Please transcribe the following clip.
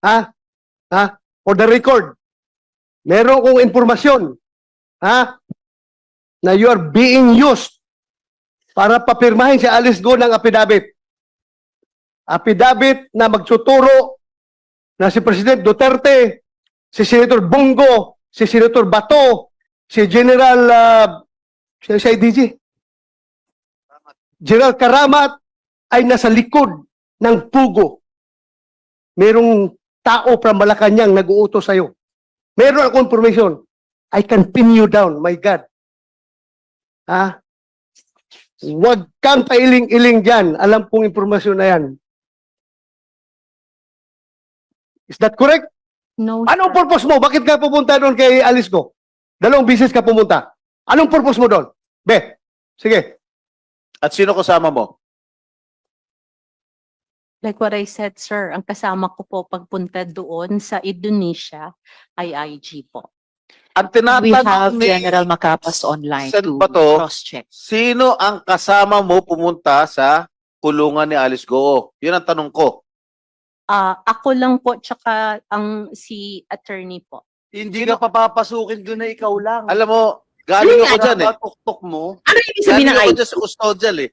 Ha? Ha? For the record, meron kong informasyon, ha? Na you are being used para papirmahin si Alice Go ng affidavit. Affidavit na magtuturo na si President Duterte, si Senator Bongo, si Senator Bato, si General si IDG, General Karamat ay nasa likod ng pugo. Merong tao from Malacanang nag-uutos sa'yo. Meron akong information. I can pin you down, my God. Ha? Huwag kang pailing-iling dyan. Alam kong informasyon na yan. Is that correct? No, Anong sir. purpose mo? Bakit ka pupunta doon kay Alice Go? 2 bisis ka pumunta. Anong purpose mo doon? Be, sige. At sino kasama mo? Like what I said, sir, ang kasama ko po pagpunta doon sa Indonesia ay IG po. Ang We have tinatanong ni General Macapas online Sen. to Bato, cross-check. sino ang kasama mo pumunta sa kulungan ni Alice Go? Yun ang tanong ko. Ako lang po, tsaka si attorney po. Hindi ka papapasukin doon na ikaw lang. Alam mo, galing ako dyan eh. Tuktok mo. Ano ibig sabihin Galing ng ako ID? dyan sa custodial eh.